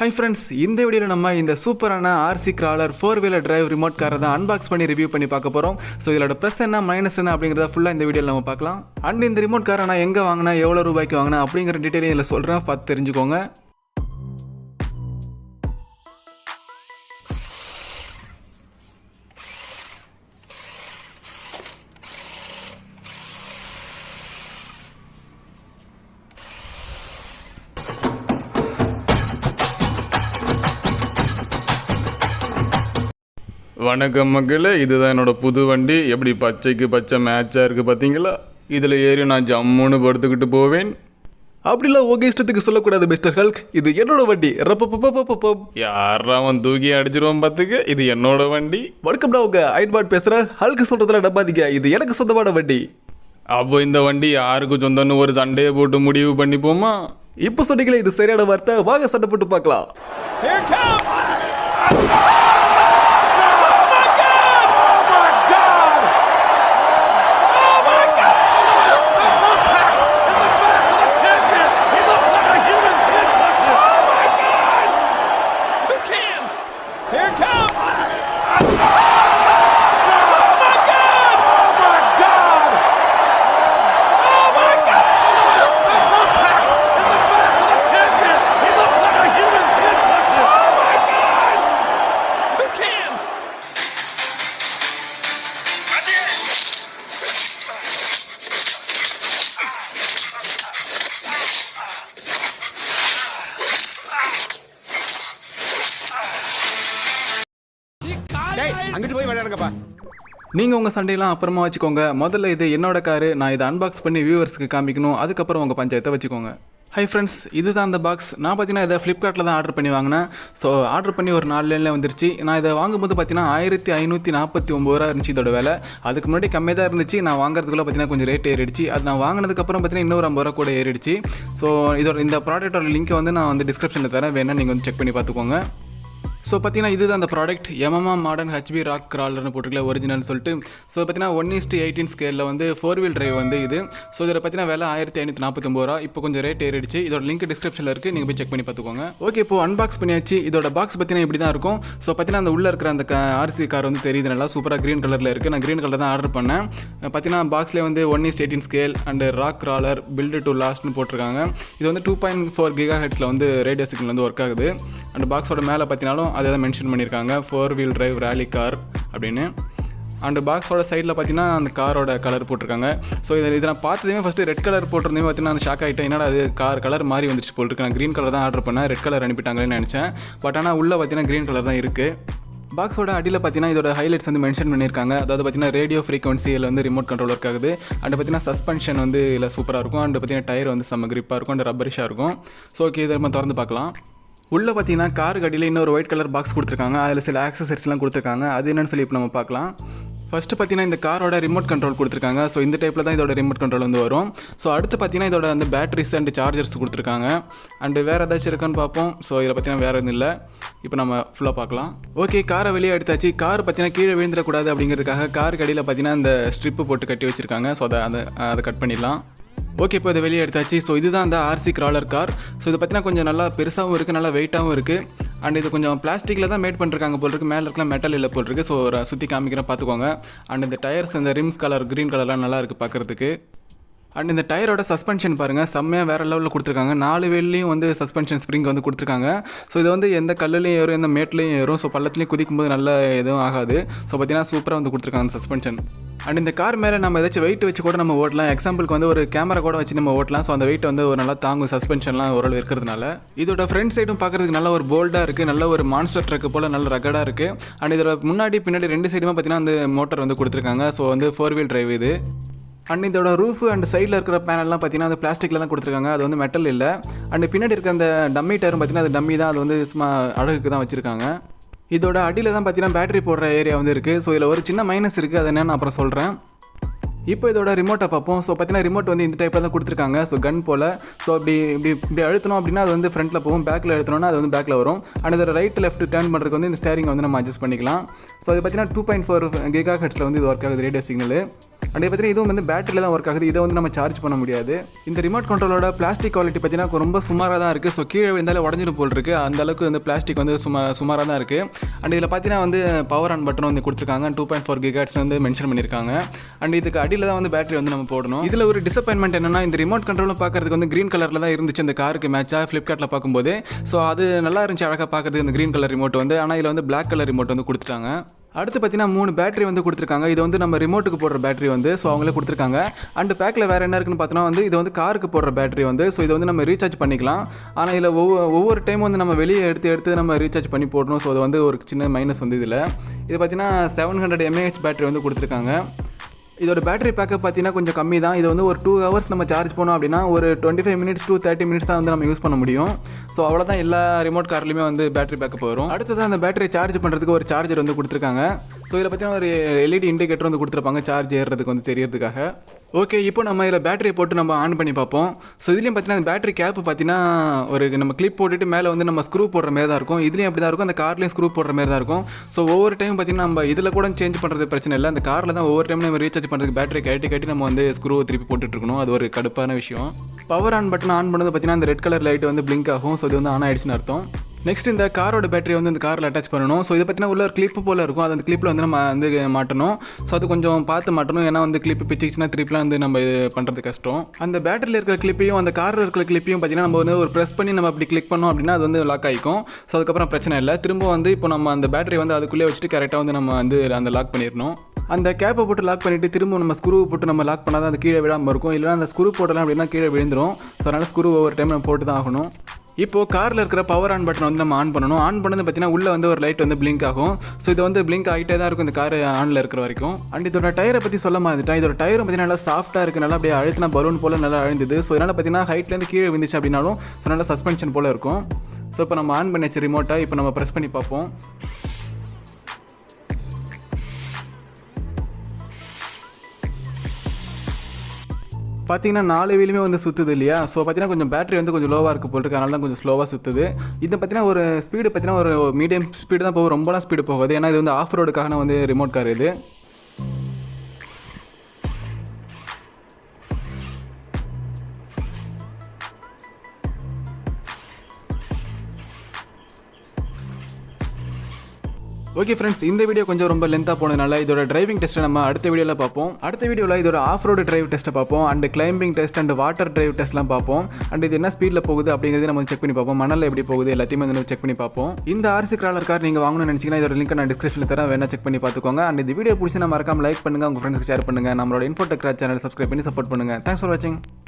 Hi friends, இந்த வீடியோல நம்ம இந்த சூப்பரான RC crawler 4-wheeler drive remote காரை தான் அன்பாக்ஸ் பண்ணி ரிவ்யூ பண்ணி பார்க்க போறோம். ஸோ இதோட ப்ளஸ் என்ன மைனஸ் என்ன அப்படிங்கிறத ஃபுல்லாக இந்த வீடியோவில் நம்ம பார்க்கலாம். அண்ட் இந்த ரிமோட் காரை நான் எங்கே வாங்கினேன், எவ்வளோ ரூபாய்க்கு வாங்கினேன் அப்படிங்கிற டீட்டெயிலும் இதில் சொல்கிறேன், பார்த்து தெரிஞ்சுக்கோங்க. வணக்கம் மக்களே, இதுதான் என்னோடய புது வண்டி. எப்படி பச்சைக்கு பச்சை மேட்சாக இருக்குது பார்த்தீங்களா? இதில் ஏறி நான் ஜம்முன்னு படுத்துக்கிட்டு போவேன். அப்படிலாம் உங்கள் இஷ்டத்துக்கு சொல்லக்கூடாது மிஸ்டர் ஹல்க், இது என்னோட வண்டி. யாரா அவன் தூக்கி அடிச்சிருவான் பார்த்துக்கு, இது என்னோட வண்டி. வணக்கம்டா, உங்க ஐட்பாட் பேசுகிறேன். ஹல்க் சொல்கிறதுல நம்பாதீங்க, இது எனக்கு சொந்தமான வண்டி. அப்போ இந்த வண்டி யாருக்கு சொந்தம்னு ஒரு சண்டையை போட்டு முடிவு பண்ணிப்போமா? இப்போ சொன்னீங்களே, இது சரியான வார்த்தை. வாங்க சண்டை போட்டு பார்க்கலாம். அங்கிட்டு போய் விளையாடுங்கப்பா. நீங்கள் உங்கள் சண்டையெல்லாம் அப்புறமா வச்சுக்கோங்க. முதல்ல இது என்னோட காரு, நான் இதை அன்பாக்ஸ் பண்ணி வியூவர்ஸ்க்கு காமிக்கணும். அதுக்கப்புறம் உங்கள் பஞ்சாயத்தை வச்சுக்கோங்க. ஹை ஃப்ரெண்ட்ஸ், இதுதான் அந்த பாக்ஸ். நான் பார்த்தீங்கன்னா இதை ஃப்ளிப்கார்ட்டில் தான் ஆர்டர் பண்ணி வாங்கினேன். ஸோ ஆர்டர் பண்ணி ஒரு 4 லைனில் வந்துருச்சு. நான் இதை வாங்கும்போது பார்த்தீங்கன்னா 1549 ரூபா இருந்துச்சு இதோட வேலை. அதுக்கு முன்னாடி கம்மியாக தான் இருந்துச்சு. நான் வாங்குறதுக்குள்ள பார்த்தீங்கன்னா கொஞ்சம் ரேட் ஏறிடுச்சு. அது நான் வாங்கினதுக்கப்புறம் பார்த்தீங்கன்னா இன்னொரு 50 ரூபா கூட ஏறிடுச்சு. ஸோ இதோட இந்த ப்ராடக்ட்டோட லிங்க்கை வந்து நான் வந்து டிஸ்கிரிப்ஷனில் தரேன், வேணால் நீங்கள் வந்து செக் பண்ணி பார்த்துக்கோங்க. ஸோ பார்த்தீங்கன்னா இதுதான் அந்த product. yamama modern HB rock கிராலர்னு போட்டுருக்கல, ஒரிஜினல் சொல்லிட்டு. ஸோ பார்த்தீங்கன்னா 1:18 ஸ்கேலில் வந்து 4-wheel drive வந்து இது. ஸோ இதில் பார்த்தீங்கன்னா வேலை 1549 ரூபா. இப்போ கொஞ்சம் ரேட் ஏறிடுச்சு. இதோட லிங்க் டிஸ்கிரிப்ஷனில் இருக்குது, நீங்கள் போய் செக் பண்ணி பார்த்துக்கோங்க. ஓகே, இப்போ அன்பாக்ஸ் பண்ணியாச்சு. இதோட பாக்ஸ் பார்த்தீங்கன்னா இப்படி தான் இருக்கும். ஸோ பார்த்தீங்கன்னா அந்த உள்ளே இருக்கிற அந்த RC கார் வந்து தெரியுது, நல்லா சூப்பராக க்ரீன் கலரில் இருக்குது. நான் க்ரீன் கலர் தான் ஆர்டர் பண்ணேன். பார்த்தீங்கன்னா பாக்ஸ்லேயே வந்து 1:18 scale and rock crawler built to லாஸ்ட்னு போட்டிருக்காங்க. இது வந்து 2.4 GHz வந்து ரேடியோ சிக்னல் வந்து ஒர்க் ஆகுது. அண்ட் பாக்ஸோட மேலே பார்த்தீங்கன்னாலும் அதை தான் மென்ஷன் பண்ணியிருக்காங்க, 4-wheel drive ரேலி கார் அப்படின்னு. அண்ட் பாக்ஸோட சைடில் பார்த்தீங்கன்னா அந்த காரோட கலர் போட்டிருக்காங்க. ஸோ இதை நான் பார்த்ததுமே ஃபஸ்ட்டு ரெட் கலர் போட்டிருந்தே பார்த்தீங்கன்னா அந்த ஷாக் ஆகிட்டேன். என்னடா அது கலர் மாறி வந்துச்சு போட்டுருக்கு. நான் க்ரீன் கலர் தான் ஆர்டர் பண்ணேன், ரெட் கலர் அனுப்பிட்டாங்களேன்னு நினச்சேன். பட் ஆனால் உள்ளே பார்த்தீங்கன்னா க்ரீன் கலர் தான் இருக்குது. பாக்ஸோட அடியில் பார்த்தீங்கன்னா இதோட ஹைலைட்ஸ் வந்து மென்ஷன் பண்ணியிருக்காங்க. அதாவது பார்த்தீங்கன்னா ரேடியோ ஃப்ரீக்வன்சியில் வந்து ரிமோட் கண்ட்ரோல் ஒர்க் ஆகுது. அண்ட் பார்த்தீங்கன்னா சஸ்பென்ஷன் வந்து இதில் சூப்பராக இருக்கும். அண்ட் பார்த்தீங்கன்னா டயர் வந்து செம்ம கிரிப்பாக இருக்கும், அண்ட் ரப்பரிஷாக இருக்கும். ஸோ ஓகே, இதை நம்ம திறந்து பார்க்கலாம். உள்ளே பார்த்தீங்கன்னா காருக்கு அடியில் இன்னொரு ஒயிட் கலர் பாக்ஸ் கொடுத்துருக்காங்க. அதில் சில ஆக்சசரிஸ்லாம் கொடுத்துருக்காங்க. அது என்னென்னு சொல்லி இப்போ நம்ம பார்க்கலாம். ஃபஸ்ட்டு பார்த்தீங்கன்னா இந்த காரோட ரிமோட் கண்ட்ரோல் கொடுத்துருக்காங்க. ஸோ இந்த டைப்பில் தான் இதோட ரிமோட் கண்ட்ரோல் வந்து வரும். ஸோ அடுத்து பார்த்தீங்கன்னா இதோட அந்த பேட்டரிஸ் அண்ட் சார்ஜர்ஸ் கொடுத்துருக்காங்க. அண்டு வேறு ஏதாச்சும் இருக்கான்னு பார்ப்போம். ஸோ இதில் பார்த்தீங்கன்னா வேறு எதுவும் இல்லை. இப்போ நம்ம ஃபுல்லாக பார்க்கலாம். ஓகே, காரை வெளியே எடுத்தாச்சு. கார் பார்த்தீங்கன்னா கீழே விழுந்துடக்கூடாது அப்படிங்கிறதுக்காக காருக்கு அடியில் பார்த்தீங்கன்னா இந்த ஸ்ட்ரிப்பு போட்டு கட்டி வச்சுருக்காங்க. ஸோ அதை கட் பண்ணிடலாம். ஓகே, இப்போ இதை வெளியே எடுத்தாச்சு. ஸோ இதுதான் அந்த RC கிராலர் கார். ஸோ இது பார்த்தீங்கன்னா கொஞ்சம் நல்லா பெருசாகவும் இருக்குது, நல்லா வெயிட்டாகவும் இருக்குது. அண்ட் இது கொஞ்சம் பிளாஸ்டிக்கில் தான் மேட் பண்ணிருக்காங்க போல் இருக்குது. மேலே இருக்கலாம் மெட்டல் இல்லை போல் இருக்குது. ஸோ சுற்றி காமிக்கிறேன், பார்த்துக்கோங்க. அண்ட் இந்த டயர்ஸ், இந்த ரிம்ஸ் கலர் க்ரீன் கலர்லாம் நல்லா இருக்குது பார்க்குறதுக்கு. அண்ட் இந்த டயரோட சஸ்பென்ஷன் பாருங்கள், செம்மையாக வேறு லெவலில் கொடுத்துருக்காங்க. 4 வேலையும் வந்து சஸ்பென்ஷன் ஸ்ப்ரிங் வந்து கொடுத்துருக்காங்க. ஸோ இது வந்து எந்த கல்லுலையும் ஏறும், எந்த மேட்லேயும் ஏறும். ஸோ பள்ளத்துலேயும் குதிக்கும்போது நல்லா எதுவும் ஆகாது. ஸோ பார்த்தீங்கன்னா சூப்பராக வந்து கொடுத்துருக்காங்க அந்த சஸ்பென்ஷன். அண்ட் இந்த கார் மேலே நம்ம ஏதாச்சும் வெயிட் வச்சு கூட நம்ம ஓட்டலாம். எக்ஸாம்பிளுக்கு வந்து ஒரு கேமரா கூட வச்சு நம்ம ஓட்டலாம். ஸோ அந்த வெயிட் வந்து ஒரு நல்லா தாங்கும், சஸ்பென்ஷன்லாம் ஓரளவு இருக்கிறதுனால. இதோட ஃப்ரண்ட் சைடும் பார்க்குறதுக்கு நல்ல ஒரு போல்டாக இருக்குது, நல்ல ஒரு மான்ஸ்டர் ட்ரக்கு போல் நல்ல ரகடாக இருக்குது. அண்ட் இதோட முன்னாடி பின்னாடி 2 சைடுமே பார்த்தீங்கன்னா அந்த மோட்டர் வந்து கொடுத்துருக்காங்க. ஸோ வந்து 4-wheel drive இது. அண்ட் இதோட ரூஃபு அண்ட் சைடில் இருக்கிற பேனல்லாம் பார்த்தீங்கன்னா அது பிளாஸ்டிக்கில் தான் கொடுத்துருக்காங்க, அது வந்து மெட்டல் இல்லை. அண்ட் பின்னாடி இருக்க அந்த டம்மி டயரும் பார்த்தீங்கன்னா அது டம்மி தான், அது வந்து சும்மா அழகுக்கு தான் வச்சுருக்காங்க. இதோட அடியில் தான் பார்த்தீங்கன்னா பேட்டரி போடுற ஏரியா வந்து இருக்குது. ஸோ இதில் ஒரு சின்ன மைனஸ் இருக்குது, அது என்னென்னு அப்புறம் சொல்கிறேன். இப்போ இதோட ரிமோட்டை பார்ப்போம். ஸோ பார்த்தீங்கன்னா ரிமோட் வந்து இந்த டைப்பில் தான் கொடுத்துருக்காங்க. ஸோ கன் போல். ஸோ இப்படி அழுத்தணும் அப்படின்னா அது வந்து ஃப்ரண்ட்டில் போகும், பேக்கில் அழுத்தணும்னா அது வந்து பேக்கில் வரும். அண்ட் இதோட ரைட் லெஃப்ட் டர்ன் பண்ணுறதுக்கு வந்து இந்த ஸ்டேரிங் வந்து நம்ம அட்ஜஸ்ட் பண்ணிக்கலாம். ஸோ இது பார்த்தீங்கன்னா 2.4 GHz வந்து இது ஒர்க் ஆகுது ரேடியோ சிக்னல். அண்ட் பார்த்தீங்கன்னா இதுவும் வந்து பேட்டரியில் தான் ஒர்க் ஆகுது. இதை வந்து நம்ம சார்ஜ் பண்ண முடியாது. இந்த ரிமோட் கண்ட்ரோலோட பிளாஸ்டிக் குவாலிட்டி பார்த்தீங்கன்னா ரொம்ப சுமாராக தான் இருக்குது. ஸோ கீழே விழுந்தாலே உடஞ்சிட்டு போல் இருக்குது. அந்த அளவுக்கு வந்து பிளாஸ்டிக் வந்து சுமாராக தான் இருக்குது. அண்ட் இதில் பார்த்தீங்கன்னா வந்து பவர் ஆன் பட்டன் வந்து கொடுத்துருக்காங்க. 2.4 GHz வந்து மென்ஷன் பண்ணியிருக்காங்க. அண்ட் இதுக்கு அடியில் தான் வந்து பேட்டரி வந்து நம்ம போடணும். இதில் ஒரு டிசப்பாயின்மெண்ட் என்னன்னா, இந்த ரிமோட் கண்ட்ரோலும் பார்க்கறதுக்கு வந்து க்ரீன் கலரில் தான் இருந்துச்சு இந்த காருக்கு மேட்சாக ஃப்ளிப்கார்ட்டில் பார்க்கும்போது. ஸோ அது நல்லா இருந்துச்சு அழகாக பார்க்கறதுக்கு இந்த க்ரீன் கலர் ரிமோட் வந்து. ஆனால் இதில் வந்து பிளாக் கலர் ரிமோட் வந்து கொடுத்துட்டாங்க. அடுத்து பார்த்தீங்கன்னா 3 பேட்டரி வந்து கொடுத்துருக்காங்க. இது வந்து நம்ம ரிமோட்டுக்கு போடுற பேட்டரி வந்து. ஸோ அவங்களே கொடுத்துருக்காங்க. அண்ட் பேக்கில் வேறு என்ன இருக்குன்னு பார்த்தோன்னா வந்து இது வந்து காருக்கு போடுற பேட்டரி வந்து. ஸோ இதை வந்து நம்ம ரீசார்ஜ் பண்ணிக்கலாம். ஆனால் இதில் ஒவ்வொரு டைம் வந்து நம்ம வெளியே எடுத்து நம்ம ரீசார்ஜ் பண்ணி போடணும். ஸோ அது வந்து ஒரு சின்ன மைனஸ் வந்து இதில். இது பார்த்தீங்கன்னா 700 mAh பேட்டரி வந்து கொடுத்துருக்காங்க. இதோட பேட்டரி பேக்கப் பார்த்தீங்கன்னா கொஞ்சம் கம்மி தான். இது வந்து ஒரு 2 hours நம்ம சார்ஜ் பண்ணோம் அப்படின்னா ஒரு 25 minutes to 30 minutes தான் வந்து நம்ம யூஸ் பண்ண முடியும். ஸோ அவ்வளோதான் எல்லா ரிமோட் கார்லையுமே வந்து பேட்டரி பேக்கப் வரும். அடுத்தது அந்த பேட்டரி சார்ஜ் பண்ணுறதுக்கு ஒரு சார்ஜர் வந்து கொடுத்துருக்காங்க. ஸோ இதில் பார்த்தீங்கன்னா ஒரு LED இண்டிகேட்டர் வந்து கொடுத்துருப்பாங்க சார்ஜ் ஏறுறதுக்கு வந்து தெரியறதுக்காக. ஓகே, இப்போ நம்ம இதில் பேட்டரியை போட்டு நம்ம ஆன் பண்ணி பார்ப்போம். ஸோ இதுலேயும் பார்த்தீங்கன்னா அந்த பேட்டரி கேப் பார்த்தீங்கன்னா ஒரு நம்ம கிளிப் போட்டுட்டு மேலே வந்து நம்ம ஸ்க்ரூ போடுற மாதிரி தான் இருக்கும். இதுலேயும் அப்படி தான் இருக்கும். அந்த கார்லேயும் ஸ்க்ரூ போடுற மாதிரி தான் இருக்கும். ஸோ ஒவ்வொரு டைம் பார்த்தீங்கன்னா நம்ம இதில் கூட சேஞ்ச் பண்ணுறது பிரச்சனை இல்லை. அந்த காரில் தான் ஒவ்வொரு டைம் நம்ம ரீசார்ஜ் பண்ணுறதுக்கு பேட்டரி கட்டி நம்ம வந்து ஸ்க்ரூ திருப்பி போட்டுட்டு இருக்கணும். அது ஒரு கடுப்பான விஷயம். பவர் ஆன் பட்டன் ஆன் பண்ணது பார்த்தீங்கன்னா அந்த ரெட் கலர் லைட் வந்து பிளிங்க் ஆகும். ஸோ இது வந்து ஆன் ஆயிடுச்சுன்னு அர்த்தம். நெக்ஸ்ட் இந்த காரோட பேட்டரி வந்து இந்த காரில் அட்டாச் பண்ணணும். ஸோ இது பார்த்தீங்கன்னா உள்ள ஒரு கிளிப்பு போல் இருக்கும். அது அந்த கிளிப்பில் வந்து நம்ம வந்து மாட்டணும். ஸோ அது கொஞ்சம் பார்த்து மாட்டணும். ஏன்னா வந்து கிளிப்பு பிச்சுச்சுன்னா திருப்பிலாம் வந்து நம்ம இது பண்ணுறது கஷ்டம். அந்த பேட்டரியில் இருக்கிற கிளிப்பையும் அந்த காரில் இருக்கிற கிளிப்பையும் பார்த்தீங்கன்னா நம்ம வந்து ஒரு ப்ரெஸ் பண்ணி நம்ம அப்படி கிளிக் பண்ணோம் அப்படின்னா அது வந்து லாக் ஆகிக்கும். ஸோ அதுக்கப்புறம் பிரச்சனை இல்லை. திரும்ப வந்து இப்போ நம்ம அந்த பேட்டரி வந்து அதுக்குள்ளே வச்சுட்டு கரெக்டாக வந்து நம்ம வந்து அந்த லாக் பண்ணிடணும். அந்த கேப்பை போட்டு லாக் பண்ணிவிட்டு திரும்ப நம்ம ஸ்க்ரூ போட்டு நம்ம லாக் பண்ணால் தான் அது கீழே விடாமல் இருக்கும். இல்லைனா அந்த ஸ்க்ரூ போடலாம் அப்படின்னா கீழே விழுந்துடும். ஸோ அதனால் ஸ்க்ரூ ஒவ்வொரு டைம் நம்ம போட்டு தான் ஆகணும். இப்போது காரில் இருக்கிற பவர் ஆன் பட்டன் வந்து நம்ம ஆன் பண்ணணும். ஆன் பண்ணது பார்த்தீங்கன்னா உள்ளே வந்து ஒரு லைட் வந்து பிளிங்க் ஆகும். ஸோ இது வந்து பிளிங்க் ஆகிட்டே தான் இருக்கும் இந்த கார் ஆனில் இருக்கிற வரைக்கும். அண்ட் இதோட டயரை பற்றி சொல்ல மாதிரிட்டேன். இதோட டயரும் பார்த்தீங்கன்னா நல்லா சாஃப்ட்டாக இருக்குது. நல்லா அப்படியே அழுத்தினா பலூன் போல் நல்லா அழுந்தது. ஸோ இதனால் பார்த்தீங்கன்னா ஹைட்லேருந்து கீழே விழுந்துச்சு அப்படின்னாலும் ஸோ நல்லா சஸ்பென்ஷன் போல் இருக்கும். ஸோ இப்போ நம்ம ஆன் பண்ணி வச்சு ரிமோட்டை இப்போ நம்ம ப்ரெஸ் பண்ணி பார்ப்போம். பார்த்தீங்கன்னா 4 வீலுமே வந்து சுற்றுது இல்லையா. ஸோ பார்த்தீங்கன்னா கொஞ்சம் பேட்டரி வந்து கொஞ்சம் லோவாக இருக்குது போல் இருக்குது. அதனால தான் கொஞ்சம் ஸ்லோவாக சுற்றுது. இது பார்த்தீங்கன்னா ஒரு ஸ்பீடு பார்த்தீங்கன்னா ஒரு மீடியம் ஸ்பீடு தான் போகும். ரொம்பலாம் ஸ்பீடு போகாது. ஏன்னா இது வந்து ஆஃப் ரோடுக்கான வந்து ரிமோட் கார் இது. ஓகே ஃப்ரெண்ட்ஸ், இந்த வீடியோ கொஞ்சம் ரொம்ப லென்த்தாக போனதுனால இதோட டிரைவிங் டெஸ்ட்டை நம்ம அடுத்த வீடியோவில் பார்ப்போம். அடுத்த வீடியோவில் இதோட ஆஃப் ரோடு டிரைவ் டெஸ்ட்டை பார்ப்போம். And climbing test and water drive டெஸ்ட்லாம் பார்ப்போம். அண்ட் இது என்ன ஸ்பீடில் போகுது அப்படிங்கிறது நம்ம செக் பண்ணி பார்ப்போம். மணலில் எப்படி போகுது எல்லாத்தையுமே வந்து செக் பண்ணி பார்ப்போம். இந்த RC கிராலர் கார் நீங்கள் வாங்கணும்னு நினச்சிங்கன்னா இதோட லிங்க் நான் டிஸ்கிரிப்ஷனில் தரேன். வேணா செக் பண்ணி பார்த்துக்கோங்க. அண்ட் இந்த வீடியோ பிடிச்சி மறக்காம லைக் பண்ணுங்கள், உங்கள் ஃப்ரெண்ட்ஸ்க்கு ஷேர் பண்ணுங்கள். நம்மளோட இன்ஃபோடெக் சேனல் சப்ஸ்கிரைப் பண்ணி சப்போர்ட் பண்ணுங்கள். தேங்க்ஸ் ஃபார் வாட்சிங்.